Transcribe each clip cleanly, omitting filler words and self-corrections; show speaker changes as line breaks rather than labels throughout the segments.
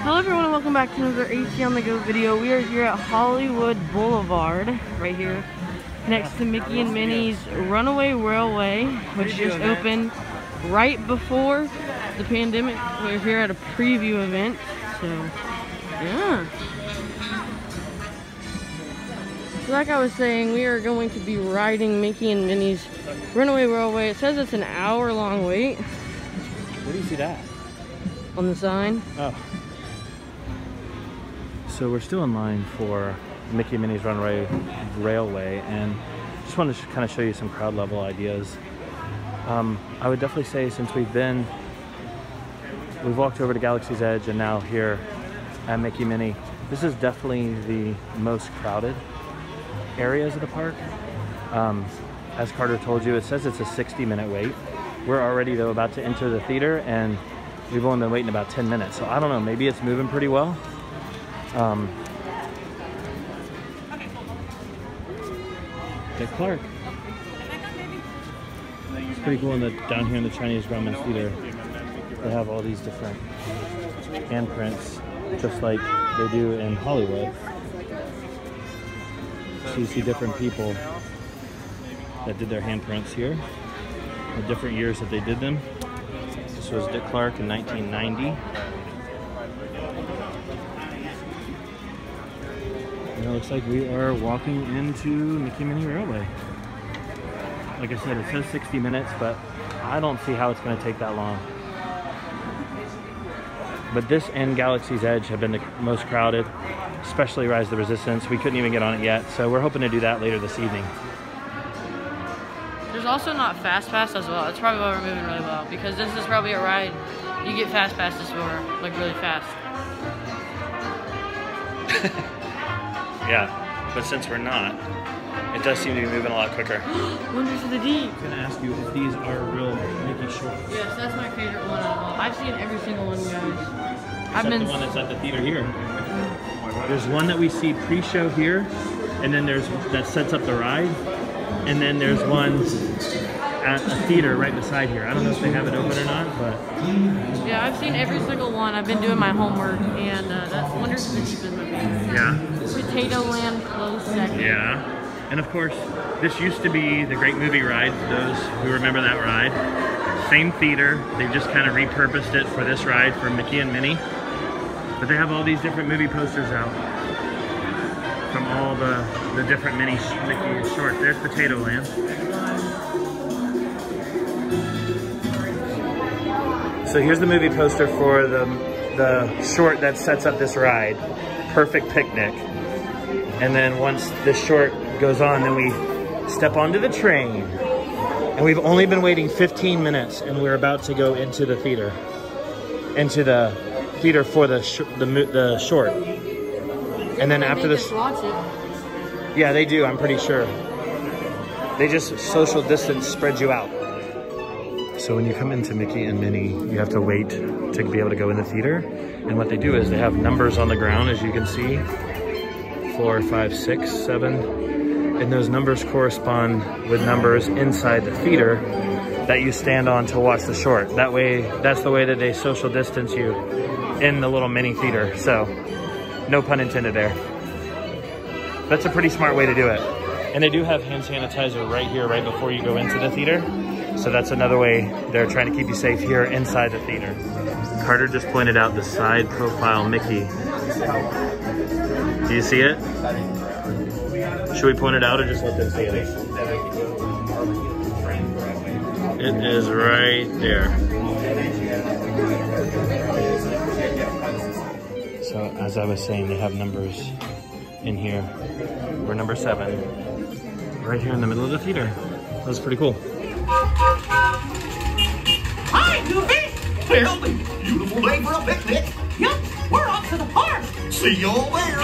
Hello everyone and welcome back to another AC on the Go video. We are here at Hollywood Boulevard, right here, next to Mickey and Minnie's Runaway Railway, which just opened right before the pandemic. We're here at a preview event, so yeah. So like I was saying, we are going to be riding Mickey and Minnie's Runaway Railway. It says it's an hour-long wait.
Where do you see that?
On the sign.
Oh. So we're still in line for Mickey and Minnie's Runaway Railway, and just wanted to kind of show you some crowd level ideas. I would definitely say, since we've walked over to Galaxy's Edge and now here at Mickey and Minnie, this is definitely the most crowded areas of the park. As Carter told you, it says it's a 60-minute wait. We're already though about to enter the theater and we've only been waiting about 10 minutes. So I don't know, maybe it's moving pretty well. Dick Clark. It's pretty cool down here in the Chinese Ramen Theater. They have all these different handprints, just like they do in Hollywood. So you see different people that did their handprints here, the different years that they did them. This was Dick Clark in 1990. And it looks like we are walking into Mickey and Minnie Railway. Like I said, it says 60 minutes, but I don't see how it's going to take that long. But this and Galaxy's Edge have been the most crowded, especially Rise of the Resistance. We couldn't even get on it yet, so we're hoping to do that later this evening.
There's also not Fast Pass as well. That's probably why we're moving really well, because this is probably a ride you get Fast Passes for, like, really fast.
Yeah, but since we're not, it does seem to be moving a lot quicker.
Wonders of the Deep.
I'm gonna ask you if these are real Mickey shorts.
Yes, that's my favorite one of all. I've seen every single one, guys.
Except the one that's at the theater here. There's one that we see pre-show here, and then there's that sets up the ride, and then there's one at a theater right beside here. I don't know if they have it open or not, but
yeah, I've seen every single one. I've been doing my homework, and that's Wonders of the Deep in the movie.
Yeah.
Potato Land close second.
Yeah. And of course, this used to be the Great Movie Ride, for those who remember that ride. Same theater, they've just kind of repurposed it for this ride for Mickey and Minnie. But they have all these different movie posters out from all the different Mickey shorts. There's Potato Land. So here's the movie poster for the short that sets up this ride, Perfect Picnic. And then once this short goes on, then we step onto the train. And we've only been waiting 15 minutes, and we're about to go into the theater. Into the theater for the short. And then after this... Yeah, they do, I'm pretty sure. They just social distance spread you out. So when you come into Mickey and Minnie, you have to wait to be able to go in the theater. And what they do is they have numbers on the ground, as you can see. 4, 5, 6, 7. And those numbers correspond with numbers inside the theater that you stand on to watch the short. That way, that's the way that they social distance you in the little mini theater. So, no pun intended there. That's a pretty smart way to do it. And they do have hand sanitizer right here, right before you go into the theater. So that's another way they're trying to keep you safe here inside the theater. Carter just pointed out the side profile Mickey. Do you see it? Should we point it out or just let them see it? It is right there. So as I was saying, they have numbers in here. We're number 7, right here in the middle of the theater. That was pretty cool.
Hi, Goofy! Well, the beautiful day for a picnic. Yep, we're off to the park. See you all there.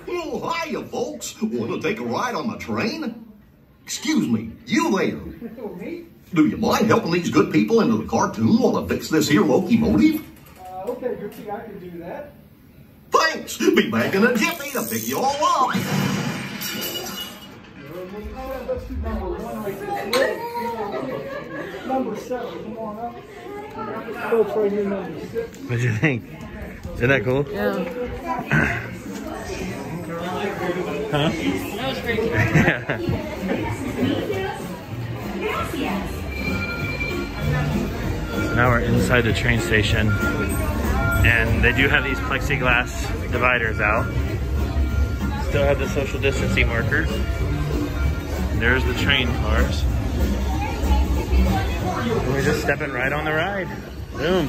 Oh, hiya, folks. Want to take a ride on the train? Excuse me, you there. Do you mind helping these good people into the cartoon while I fix this here locomotive?
Okay, Goofy, I can do that.
Thank thanks. Be back in a jiffy to pick you all up.
Number 7, come on up. Folks right here, number 6.
What do you think? Isn't that cool?
Yeah.
Huh?
That was pretty cool.
So now we're inside the train station, and they do have these plexiglass dividers out. Still have the social distancing markers. And there's the train cars. And we're just stepping right on the ride. Boom.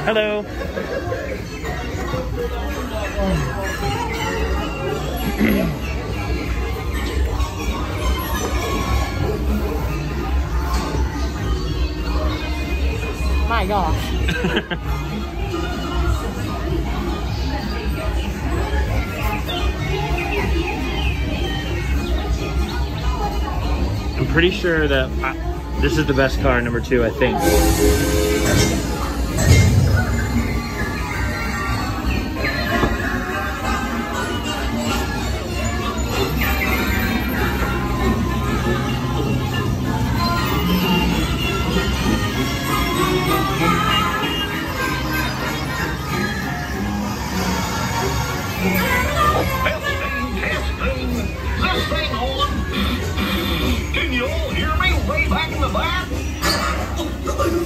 Hello.
My gosh.
I'm pretty sure that this is the best car, number 2, I think.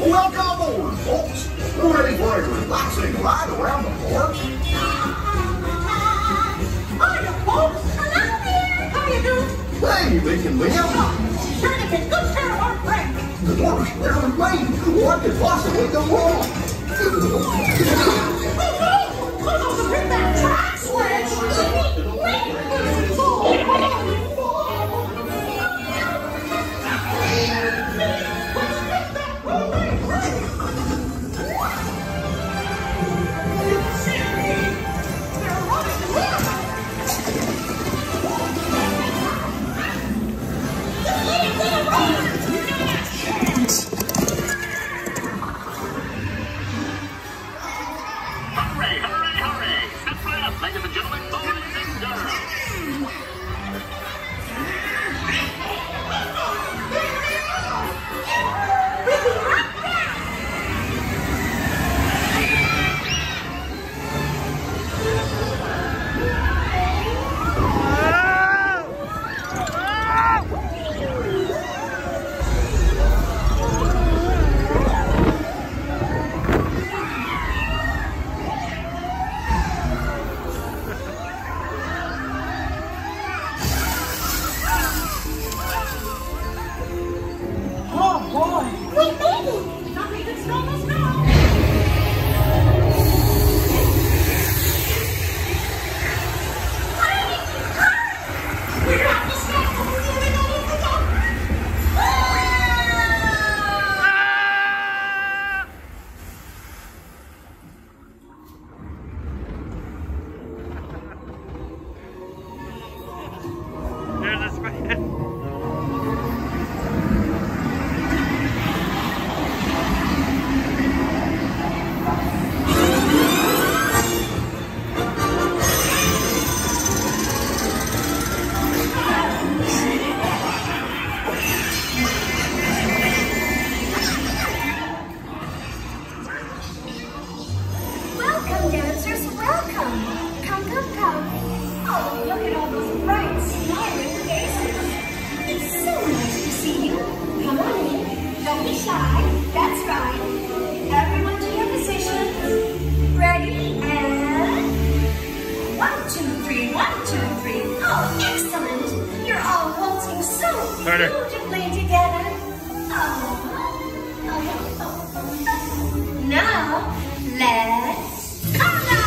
Welcome aboard, folks. We're ready for a relaxing ride around the park.
Hiya, folks. Hello there. How you doing?
Hey, Mickey and Minnie.
Trying to take good care of our friends.
The door's barely made. What could possibly go wrong?
We're going to hit that track switch.
Carter.
Beautifully together. Now, let's color!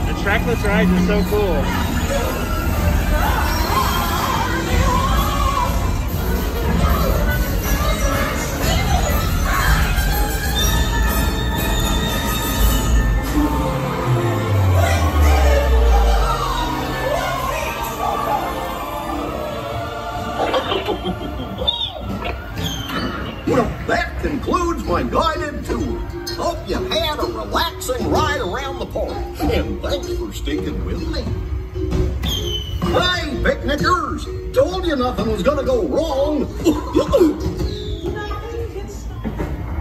The trackless rides are so cool.
relaxing ride around the park. And thanks for sticking with me. Hey, picnickers! Told you nothing was gonna go wrong.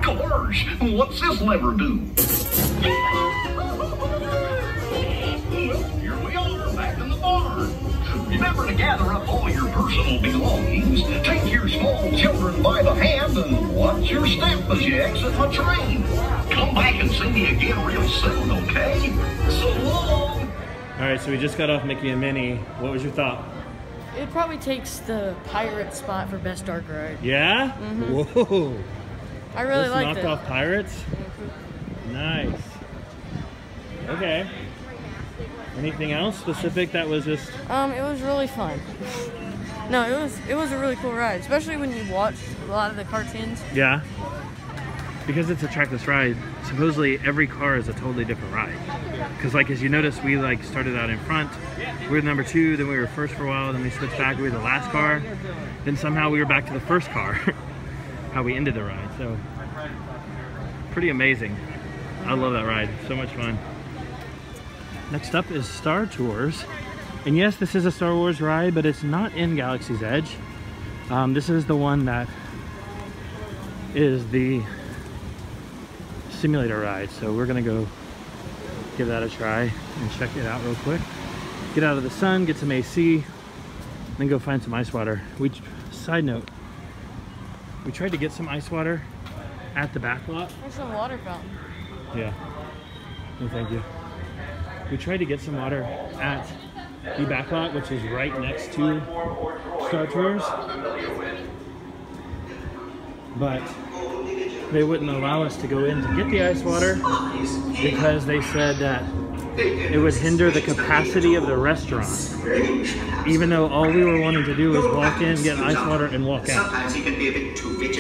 Gosh, what's this lever do? Here we are, back in the barn. Remember to gather up all your personal belongings, take your small children by the hand, and watch your step as you exit my train. Come back and see me again real soon, okay? So long!
Alright, so we just got off Mickey and Minnie. What was your thought?
It probably takes the pirate spot for best dark ride.
Yeah? Whoa!
I really liked it.
Knocked off Pirates? Nice. Okay. Anything else specific that was just...
It was really fun. No, it was a really cool ride, especially when you watched a lot of the cartoons.
Yeah. Because it's a trackless ride, supposedly every car is a totally different ride. Because like as you notice, we like started out in front, we were number 2, then we were first for a while, then we switched back, we were the last car, then somehow we were back to the first car. How we ended the ride, so pretty amazing. I love that ride, so much fun. Next up is Star Tours, and yes, this is a Star Wars ride, but it's not in Galaxy's Edge. This is the one that is the simulator ride, so we're gonna go give that a try and check it out real quick. Get out of the sun, get some AC, then go find some ice water. Side note, we tried to get some ice water at the back lot.
There's a water fountain.
Yeah. No, thank you. We tried to get some water at the back lot, which is right next to Star Tours, but they wouldn't allow us to go in to get the ice water because they said that it would hinder the capacity of the restaurant, even though all we were wanting to do was walk in, get ice water, and walk out.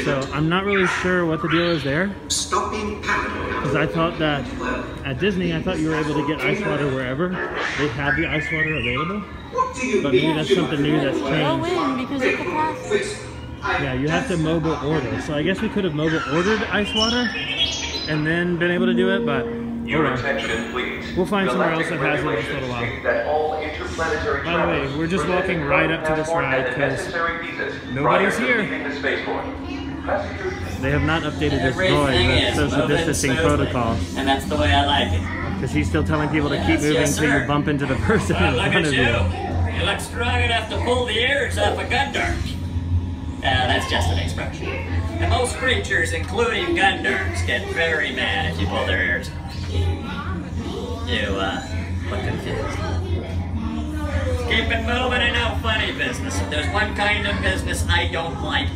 So I'm not really sure what the deal is there, because I thought that at Disney, I thought you were able to get ice water wherever they have the ice water available, but maybe that's something new that's changed.
Go in because of capacity.
Yeah, you have to mobile order. So I guess we could have mobile ordered ice water and then been able to do it, but hold on. We'll find somewhere else that has it in just a little while. By the way, we're just walking right up to this ride because nobody's here. They have not updated this droid with social distancing protocol.
And that's the way I like it.
Because he's still telling people to keep moving until you bump into the person in front of you.
You look strong enough to pull the ears off a Gundam. That's just an expression. And most creatures, including Gundams, get very mad if you pull their ears off. You, look confused. Keep it moving and no funny business. If there's one kind of business I don't like,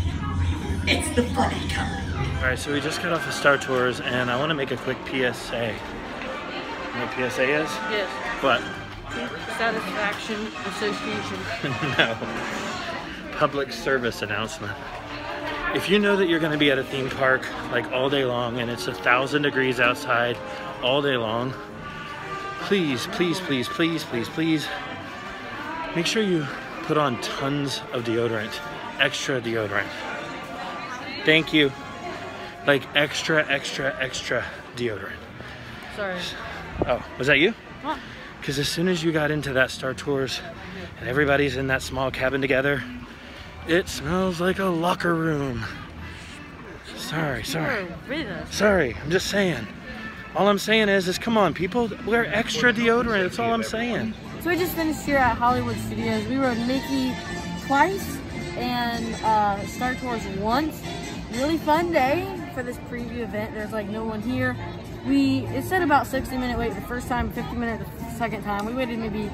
it's the funny kind.
Alright, so we just got off of Star Tours, and I want to make a quick PSA. You know what PSA is?
Yes.
What?
Satisfaction Association.
No. Public service announcement. If you know that you're going to be at a theme park like all day long and it's 1,000 degrees outside all day long, please, please, please, please, please, please make sure you put on tons of deodorant, extra deodorant. Thank you. Like extra, extra, extra deodorant.
Sorry.
Oh, was that you?
What?
Because as soon as you got into that Star Tours and everybody's in that small cabin together, it smells like a locker room. Sorry. Sorry, I'm just saying. All I'm saying is come on, people, wear extra deodorant. That's all I'm saying.
So we just finished here at Hollywood Studios. We rode Mickey twice and Star Tours once. Really fun day for this preview event. There's like no one here. It said about 60-minute wait the first time, 50-minute the second time. We waited maybe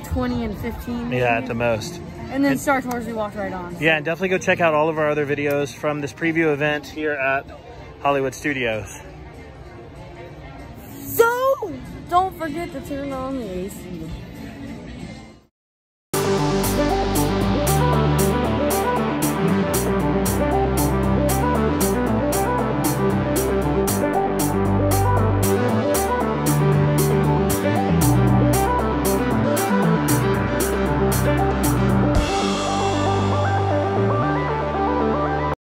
20 and 15 maybe.
Yeah, at the most.
And then Star Tours we walked right on.
Yeah, and definitely go check out all of our other videos from this preview event here at Hollywood Studios.
So, don't forget to turn on the AC.